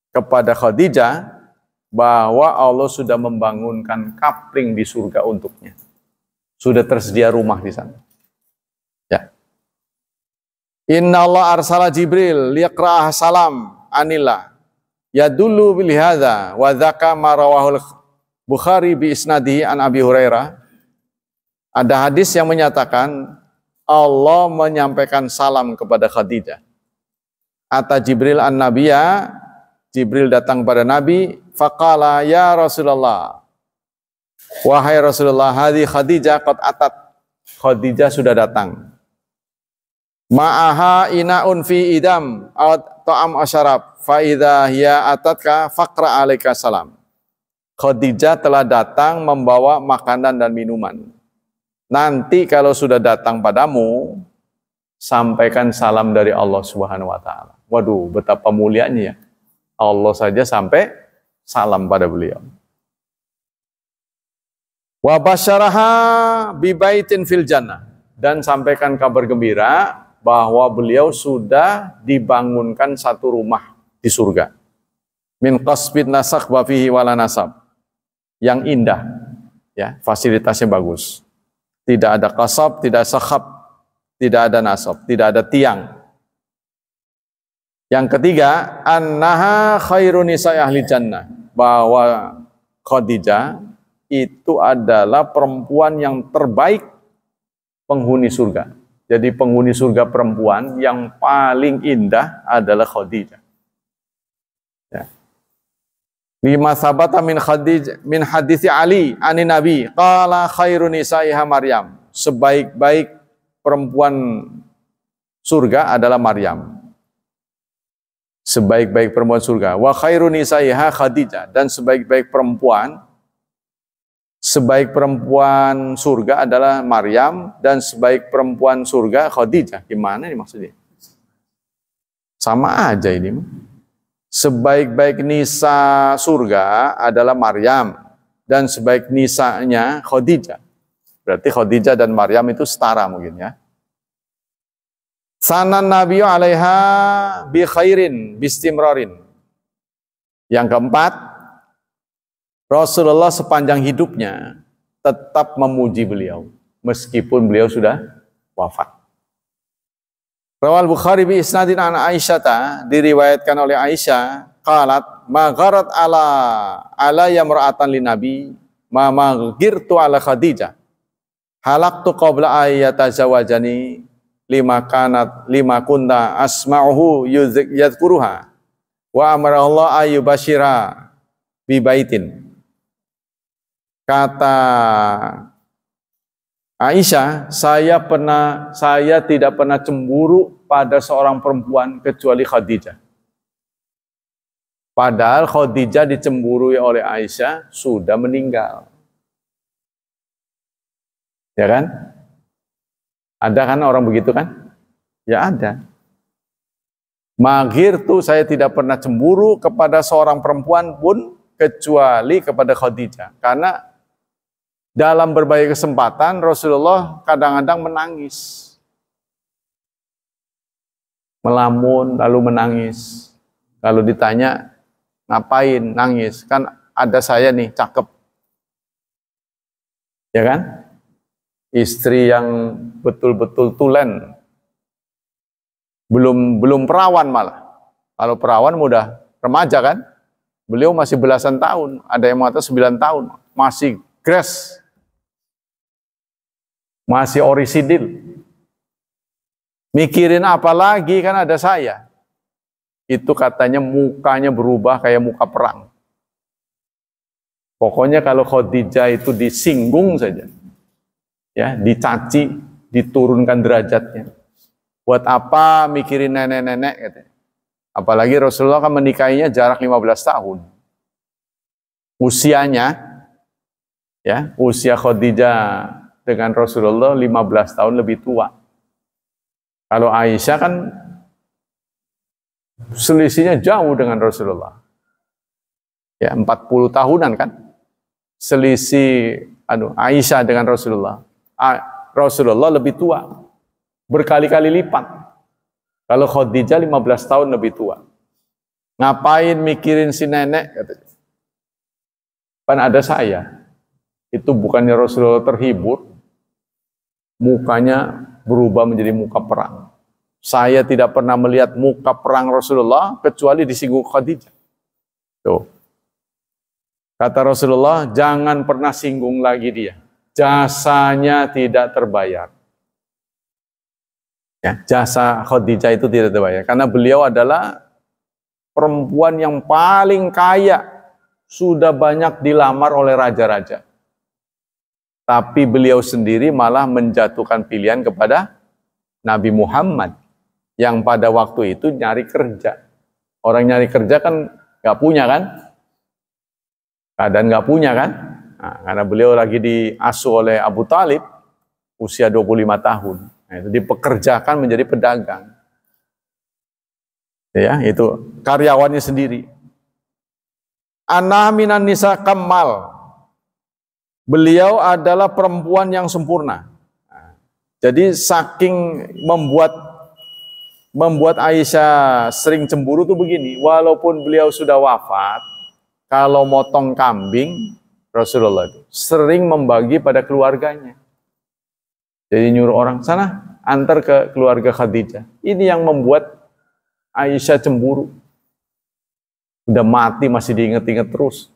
kepada Khadijah bahwa Allah sudah membangunkan kapling di surga untuknya. Sudah tersedia rumah di sana. Ya. Inna Allah arsala Jibril liqra'ah salam anillah. Yadullu bil hadza wa dzaka ma rawahul Bukhari bi isnadihi an Abi Hurairah. Ada hadis yang menyatakan Allah menyampaikan salam kepada Khadijah. Ata Jibril an-Nabiya, Jibril datang pada Nabi, faqala ya Rasulullah. Wahai Rasulullah, hadhi Khadijah qad atat. Khadijah sudah datang. Ma'aha ina'un fi idam aw ta'am asyarab fa idza hiya atatka faqra alaika salam. Khadijah telah datang membawa makanan dan minuman. Nanti kalau sudah datang padamu, sampaikan salam dari Allah Subhanahu wa taala. Waduh, betapa mulianya ya. Allah saja sampai salam pada beliau. Wa basyaraha bi baitin fil jannah, dan sampaikan kabar gembira bahwa beliau sudah dibangunkan satu rumah di surga. Min qasbin nasakh wa fihi wala nasab. Yang indah, ya, fasilitasnya bagus. Tidak ada qasab, tidak sakhab, tidak ada nasab, tidak ada tiang. Yang ketiga, annaha khairun nisa'i ahli jannah, bahwa Khadijah itu adalah perempuan yang terbaik penghuni surga. Jadi penghuni surga perempuan yang paling indah adalah Khadijah. Ya. Lima sabata min Khadijah min hadits Ali ani Nabi qala khairun nisa'iha Maryam. Sebaik-baik perempuan surga adalah Maryam. Sebaik-baik perempuan surga. Wa khairun nisa'iha Khadijah, dan sebaik-baik perempuan surga adalah Maryam, dan sebaik perempuan surga Khadijah. Gimana ini maksudnya? Sama aja ini. Sebaik-baik nisa surga adalah Maryam, dan sebaik nisanya Khadijah. Berarti Khadijah dan Maryam itu setara mungkin ya. Sanan Nabi alaiha bi khairin bistimrarin. Yang keempat, Rasulullah sepanjang hidupnya tetap memuji beliau meskipun beliau sudah wafat. Rawal Bukhari bi isnadin an Aisyah, diriwayatkan oleh Aisyah, qalat ma gharat ala yamra'atan lin nabi ma maghirtu ala Khadijah. Halaqtu qabla ayatazawajani lima kunta asma'uhu yadhkuruha wa amara Allah ayyubashira bi baitin. Kata Aisyah, saya tidak pernah cemburu pada seorang perempuan kecuali Khadijah. Padahal Khadijah dicemburui oleh Aisyah sudah meninggal. Ya kan? Ada kan orang begitu kan? Ya ada. Maghir tuh saya tidak pernah cemburu kepada seorang perempuan pun kecuali kepada Khadijah. Karena dalam berbagai kesempatan Rasulullah kadang-kadang menangis. Melamun lalu menangis. Kalau ditanya ngapain nangis? Kan ada saya nih cakep. Ya kan? Istri yang betul-betul tulen. Belum perawan malah. Kalau perawan mudah remaja kan? Beliau masih belasan tahun. Ada yang mengatakan 9 tahun. Masih grace. Masih orisinil. Mikirin apa lagi kan ada saya. Itu katanya mukanya berubah kayak muka perang. Pokoknya kalau Khadijah itu disinggung saja. Ya, dicaci, diturunkan derajatnya. Buat apa mikirin nenek-nenek katanya. Apalagi Rasulullah kan menikahinya jarak 15 tahun. Usianya, ya, usia Khadijah dengan Rasulullah 15 tahun lebih tua. Kalau Aisyah kan selisihnya jauh dengan Rasulullah. Ya, 40 tahunan kan. Selisih Aisyah dengan Rasulullah. Rasulullah lebih tua. Berkali-kali lipat. Kalau Khadijah 15 tahun lebih tua. Ngapain mikirin si nenek katanya. Kan ada saya. Itu bukannya Rasulullah terhibur. Mukanya berubah menjadi muka perang. Saya tidak pernah melihat muka perang Rasulullah kecuali disinggung Khadijah. Tuh. Kata Rasulullah, jangan pernah singgung lagi dia. Jasanya tidak terbayar. Ya, jasa Khadijah itu tidak terbayar. Karena beliau adalah perempuan yang paling kaya. Sudah banyak dilamar oleh raja-raja. Tapi beliau sendiri malah menjatuhkan pilihan kepada Nabi Muhammad yang pada waktu itu nyari kerja. Orang nyari kerja kan nggak punya kan? Keadaan nggak punya kan? Nah, karena beliau lagi diasuh oleh Abu Talib usia 25 tahun. Nah, itu dipekerjakan menjadi pedagang. Ya, itu karyawannya sendiri. Ana minan nisa kamal. Beliau adalah perempuan yang sempurna. Jadi saking membuat Aisyah sering cemburu tuh begini. Walaupun beliau sudah wafat, kalau motong kambing, Rasulullah itu sering membagi pada keluarganya. Jadi nyuruh orang, sana antar ke keluarga Khadijah. Ini yang membuat Aisyah cemburu. Udah mati masih diinget-inget terus.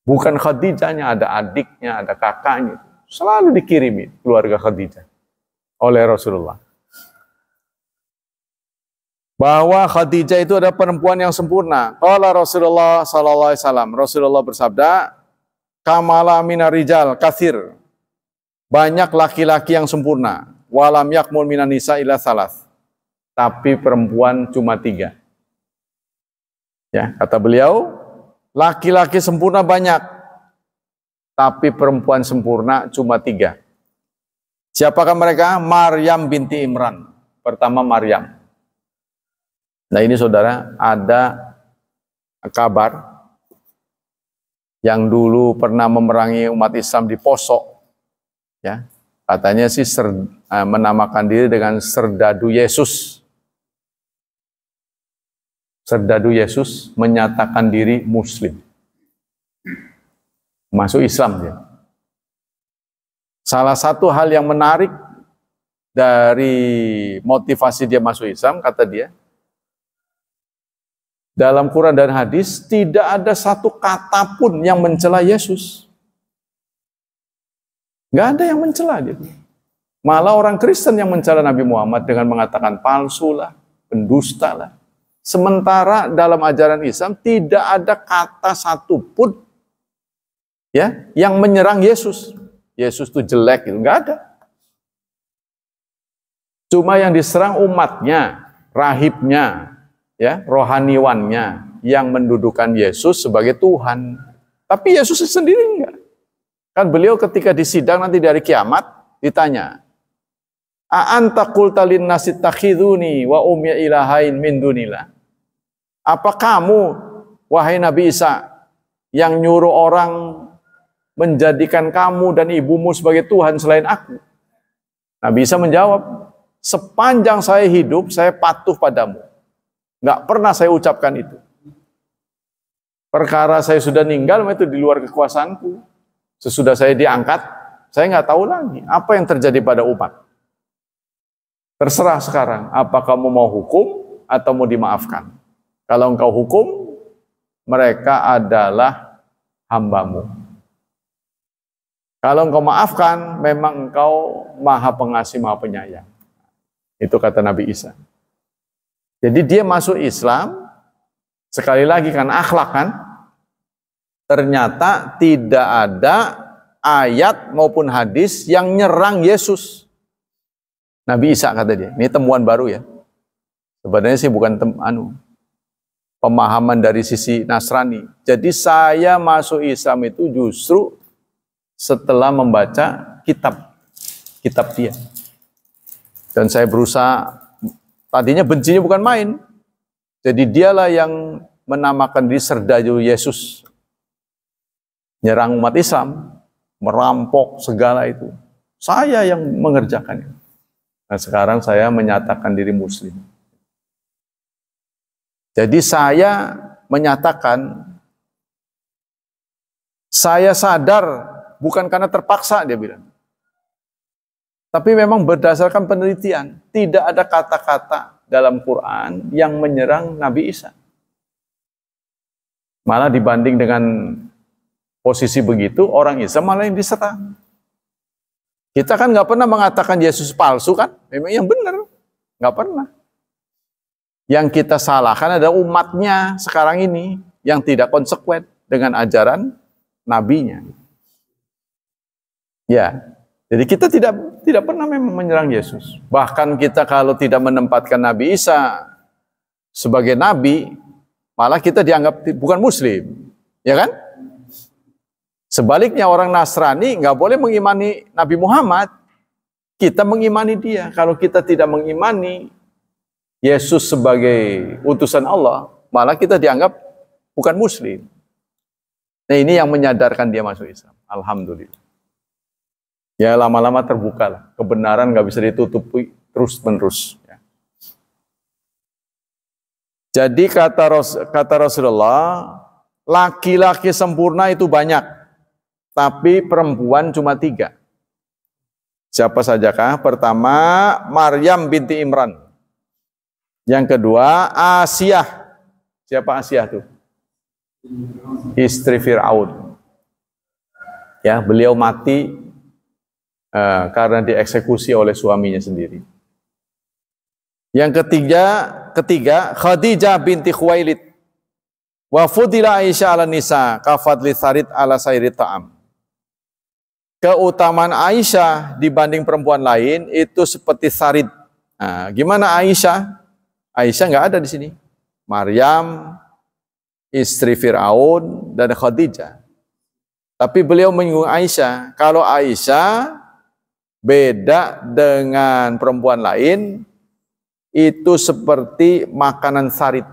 Bukan Khadijahnya, ada adiknya, ada kakaknya. Selalu dikirimi keluarga Khadijah oleh Rasulullah. Bahwa Khadijah itu adalah perempuan yang sempurna. Qala Rasulullah sallallahu alaihi wasallam. Rasulullah bersabda, "Kamala minar rijal katsir." Banyak laki-laki yang sempurna. Walam yakmul minan nisa illa salas. Tapi perempuan cuma 3. Ya, kata beliau, laki-laki sempurna banyak, tapi perempuan sempurna cuma 3. Siapakah mereka? Maryam binti Imran. Pertama Maryam. Nah ini saudara, ada kabar yang dulu pernah memerangi umat Islam di Poso. Ya, katanya sih menamakan diri dengan Serdadu Yesus. Serdadu Yesus menyatakan diri Muslim. Masuk Islam dia. Salah satu hal yang menarik dari motivasi dia masuk Islam, kata dia, dalam Quran dan hadis tidak ada satu kata pun yang mencela Yesus. Nggak ada yang mencela dia. Malah orang Kristen yang mencela Nabi Muhammad dengan mengatakan palsu lah, pendusta lah. Sementara dalam ajaran Islam tidak ada kata satu pun ya yang menyerang Yesus. Yesus itu jelek, itu nggak ada. Cuma yang diserang umatnya, rahibnya, ya, rohaniwannya yang mendudukan Yesus sebagai Tuhan. Tapi Yesus sendiri enggak. Kan beliau ketika disidang nanti dari kiamat ditanya, "A anta qulta lin-nasi takhiduni wa ummi ilahain min dunillah?" Apa kamu, wahai Nabi Isa, yang nyuruh orang menjadikan kamu dan ibumu sebagai Tuhan selain aku? Nabi Isa menjawab, sepanjang saya hidup, saya patuh padamu. Nggak pernah saya ucapkan itu. Perkara saya sudah meninggal, itu di luar kekuasaanku. Sesudah saya diangkat, saya nggak tahu lagi apa yang terjadi pada umat. Terserah sekarang, apa kamu mau hukum atau mau dimaafkan. Kalau engkau hukum, mereka adalah hambamu. Kalau engkau maafkan, memang engkau maha pengasih, maha penyayang. Itu kata Nabi Isa. Jadi dia masuk Islam, sekali lagi kan akhlak kan, ternyata tidak ada ayat maupun hadis yang nyerang Yesus. Nabi Isa kata dia, ini temuan baru ya. Sebenarnya sih bukan pemahaman dari sisi Nasrani. Jadi saya masuk Islam itu justru setelah membaca kitab dia. Dan saya berusaha, tadinya bencinya bukan main. Jadi dialah yang menamakan diri Serdayu Yesus. Nyerang umat Islam, merampok segala itu. Saya yang mengerjakannya. Nah sekarang saya menyatakan diri Muslim. Jadi saya menyatakan, saya sadar bukan karena terpaksa, dia bilang. Tapi memang berdasarkan penelitian, tidak ada kata-kata dalam Quran yang menyerang Nabi Isa. Malah dibanding dengan posisi begitu, orang Islam malah yang diserang. Kita kan nggak pernah mengatakan Yesus palsu kan? Memang yang benar, nggak pernah. Yang kita salahkan adalah umatnya sekarang ini yang tidak konsekuen dengan ajaran nabinya. Ya, jadi kita tidak pernah memang menyerang Yesus. Bahkan kita kalau tidak menempatkan Nabi Isa sebagai nabi, malah kita dianggap bukan Muslim, ya kan? Sebaliknya orang Nasrani nggak boleh mengimani Nabi Muhammad, kita mengimani dia. Kalau kita tidak mengimani Yesus sebagai utusan Allah, malah kita dianggap bukan Muslim. Nah ini yang menyadarkan dia masuk Islam. Alhamdulillah. Ya lama-lama terbuka lah. Kebenaran nggak bisa ditutupi terus-menerus. Ya. Jadi kata Rasulullah, laki-laki sempurna itu banyak, tapi perempuan cuma 3. Siapa sajakah? Pertama, Maryam binti Imran. Yang kedua, Asiyah. Siapa Asiyah tuh? Istri Fir'aun. Ya, beliau mati karena dieksekusi oleh suaminya sendiri. Yang ketiga Khadijah binti Khuwailid. Wa fudila Aisyah ala nisa kafadli sarid ala sairi ta'am. Keutamaan Aisyah dibanding perempuan lain itu seperti sarid. Nah, gimana Aisyah? Aisyah nggak ada di sini. Maryam, istri Fir'aun, dan Khadijah. Tapi beliau menyinggung Aisyah. Kalau Aisyah beda dengan perempuan lain, itu seperti makanan sarid.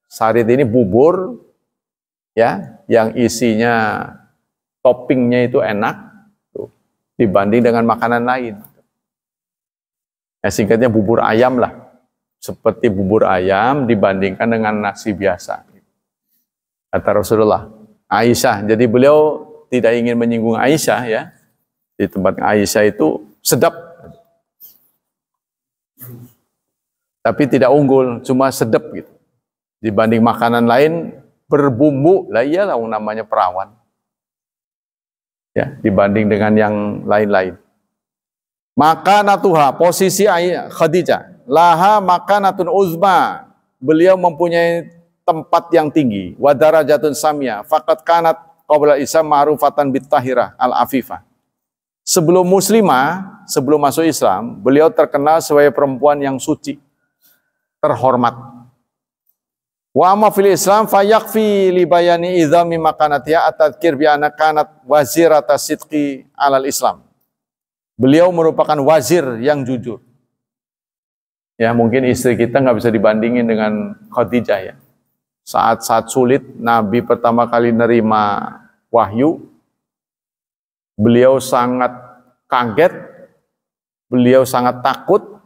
Sarid ini bubur, ya, yang isinya toppingnya itu enak, tuh, dibanding dengan makanan lain. Ya, singkatnya bubur ayam lah. Seperti bubur ayam dibandingkan dengan nasi biasa. Kata Rasulullah. Aisyah, jadi beliau tidak ingin menyinggung Aisyah ya. Di tempat Aisyah itu sedap. Tapi tidak unggul, cuma sedap gitu. Dibanding makanan lain berbumbu, lah iyalah namanya perawan. Ya, dibanding dengan yang lain-lain. Maka natuha, posisi Khadijah. Laha makanatun uzma, beliau mempunyai tempat yang tinggi. Wa darajatun samia, faqad kanat qabla Isa ma'rufatan bit tahirah al afifah. Sebelum muslimah, sebelum masuk Islam, beliau terkenal sebagai perempuan yang suci, terhormat. Wa amma fil Islam fayakfi li bayani idzami makanatiha at-tadhkir bi anna kanat wazirata sidqi alal Islam. Beliau merupakan wazir yang jujur. Ya, mungkin istri kita nggak bisa dibandingin dengan Khadijah ya. Saat-saat sulit Nabi pertama kali nerima wahyu, beliau sangat kaget, beliau sangat takut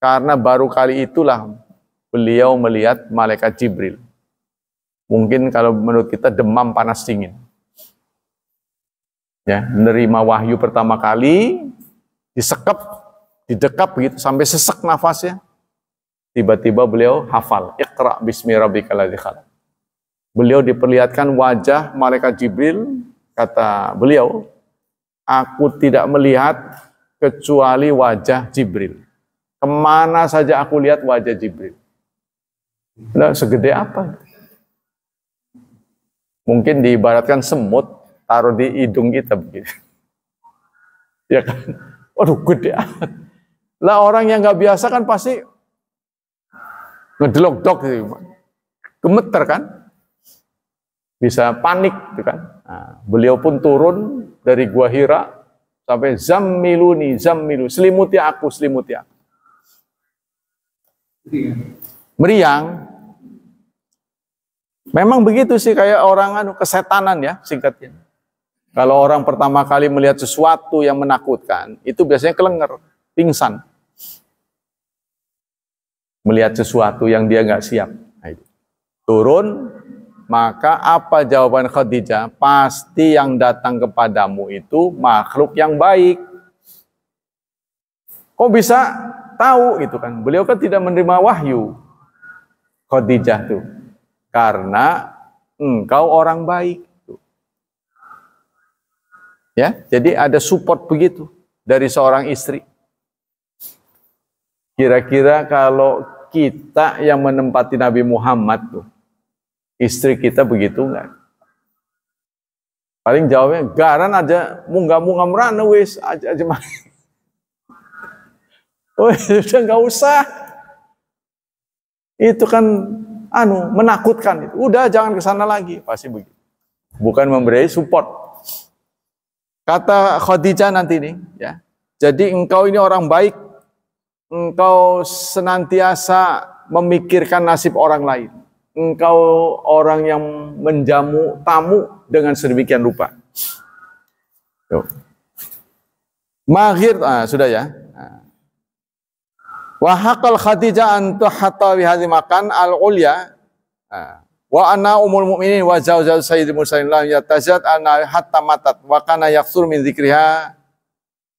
karena baru kali itulah beliau melihat malaikat Jibril. Mungkin kalau menurut kita demam panas dingin. Ya, menerima wahyu pertama kali, disekap, didekap begitu sampai sesek nafasnya. Tiba-tiba beliau hafal, Iqra bismi rabbikal ladzi khalaq. Beliau diperlihatkan wajah malaikat Jibril, kata beliau, aku tidak melihat kecuali wajah Jibril. Kemana saja aku lihat wajah Jibril. Nah, segede apa? Mungkin diibaratkan semut, taruh di hidung kita begitu. Ya kan? Waduh, gede amat. Lah orang yang nggak biasa kan pasti ngedelok-dok gitu. Gemeter kan? Bisa panik gitu kan. Nah, beliau pun turun dari Gua Hira sampai zammiluni, zammilu, selimuti aku, selimuti aku. Meriang. Memang begitu sih, kayak orang kesetanan ya singkatnya. Kalau orang pertama kali melihat sesuatu yang menakutkan, itu biasanya kelenger, pingsan. Melihat sesuatu yang dia nggak siap. Nah, itu. Turun, maka apa jawaban Khadijah? Pasti yang datang kepadamu itu makhluk yang baik. Kok bisa tahu gitu kan? Beliau kan tidak menerima wahyu. Khadijah tuh. Karena engkau orang baik. Ya, jadi ada support begitu dari seorang istri. Kira-kira kalau kita yang menempati Nabi Muhammad tuh, istri kita begitu enggak? Paling jawabnya, garan aja munggah-munggah merana wis aja mah. Oh, sudah enggak usah. Itu kan menakutkan. Udah jangan ke sana lagi, pasti begitu. Bukan memberi support. Kata Khadijah nanti nih, ya. Jadi engkau ini orang baik, engkau senantiasa memikirkan nasib orang lain. Engkau orang yang menjamu tamu dengan sedemikian rupa. Mahir, sudah ya. Wa haqqal Khadijah an tuhatta bi hadhihi makan al-ulya. Wa ana umul mukminin wa zawjatu sayyidil mursalin la yatazad ana hatta matat wa kana yaksur min dzikriha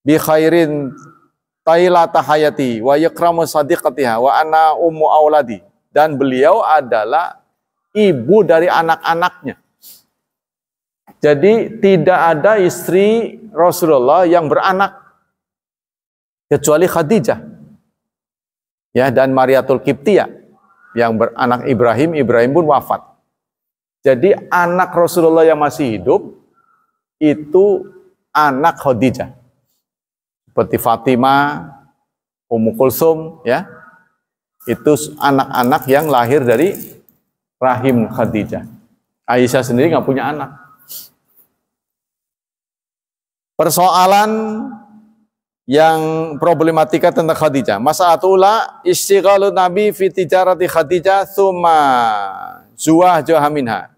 bi khairin tailata hayati wa yakramu sadiqatiha wa ana ummu auladi, dan beliau adalah ibu dari anak-anaknya. Jadi tidak ada istri Rasulullah yang beranak kecuali Khadijah. Ya, dan Mariatul Qibtiyah yang beranak Ibrahim, Ibrahim pun wafat. Jadi anak Rasulullah yang masih hidup itu anak Khadijah. Seperti Fatimah, Ummu Kulsum, ya. Itu anak-anak yang lahir dari rahim Khadijah. Aisyah sendiri nggak punya anak. Persoalan yang problematika tentang Khadijah. Mas'alatullah istighalun Nabi fi tijarati Khadijah tsumma zuwajaha minha.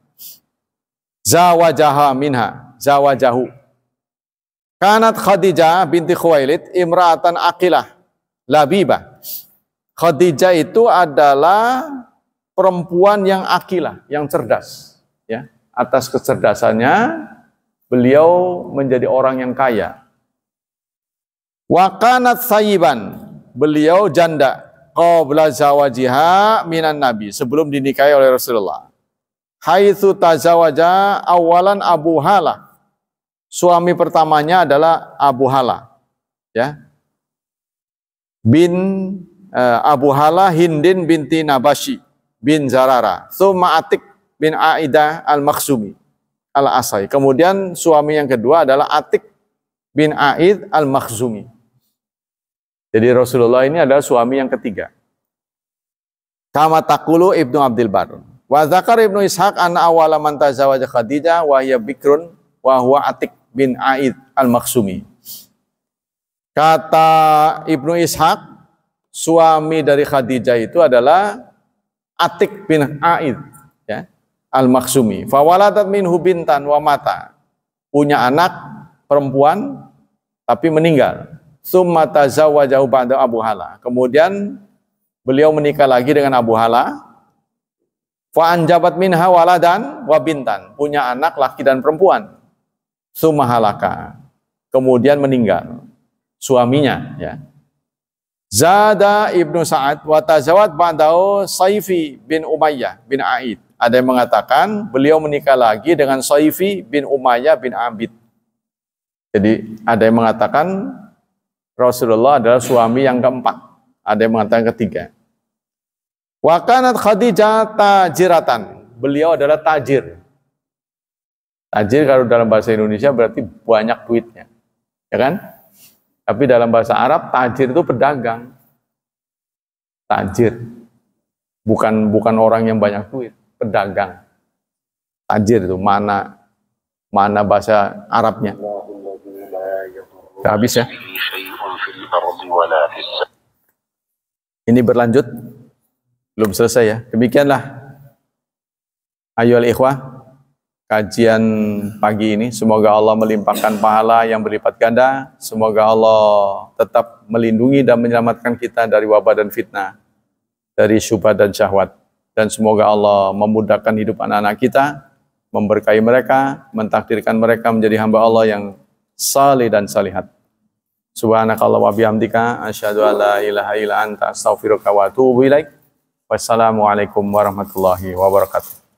Zawajaha minha, zawajahu. Kanat Khadijah binti Khuwailid imra'atan aqilah labibah. Khadijah itu adalah perempuan yang aqilah, yang cerdas, ya. Atas kecerdasannya beliau menjadi orang yang kaya. Wa kanat sayyiban, beliau janda qabla zawajiha minan nabi, sebelum dinikahi oleh Rasulullah. Haitsu tazawaja awalan Abu Halah. Suami pertamanya adalah Abu Halah, ya. Abu Halah Hindin binti Nabashi bin Zarara, tsumma Atik bin Aidah al-Makhzumi al-Asai. Kemudian suami yang kedua adalah Atik bin Aid al-Makhzumi. Jadi Rasulullah ini adalah suami yang ketiga. Kama taqulu Ibnu Abdul Barr. Wa dzakar Ibnu Ishaq anna awwala man tazawaja Khadijah wa hiya bikrun wa huwa Atik bin Aid al-Makhzumi. Kata Ibnu Ishaq, suami dari Khadijah itu adalah Atik bin Aid, ya, al-Makhzumi. Fawaladat minhu bintan wa mata. Punya anak perempuan tapi meninggal. Summa tazawwajahu ba'da Abu Hala. Kemudian beliau menikah lagi dengan Abu Hala. Fa anjabat minha waladan wa bintan. Punya anak laki dan perempuan. Summa halaka. Kemudian meninggal suaminya, ya. Zada Ibnu Sa'ad wa tazawwaj ba'dahu Saifi bin Umayyah bin Aid. Ada yang mengatakan beliau menikah lagi dengan Saifi bin Umayyah bin Abid. Jadi ada yang mengatakan Rasulullah adalah suami yang keempat. Ada yang mengatakan ketiga. Wa kanat Khadijah tajiratan. Beliau adalah tajir. Tajir kalau dalam bahasa Indonesia berarti banyak duitnya. Ya kan? Tapi dalam bahasa Arab tajir itu pedagang. Tajir. Bukan orang yang banyak duit, pedagang. Tajir itu mana bahasa Arabnya? Sudah habis ya? Ini berlanjut? Belum selesai ya? Demikianlah ayyuhal ikhwah kajian pagi ini. Semoga Allah melimpahkan pahala yang berlipat ganda. Semoga Allah tetap melindungi dan menyelamatkan kita dari wabah dan fitnah, dari syubhat dan syahwat. Dan semoga Allah memudahkan hidup anak-anak kita, memberkahi mereka, mentakdirkan mereka menjadi hamba Allah yang saleh dan salihat. Subhanakallah wa bihamdika asyhadu an la ilaha illa anta astaghfiruka wa atubu ilaik. Wassalamualaikum warahmatullahi wabarakatuh.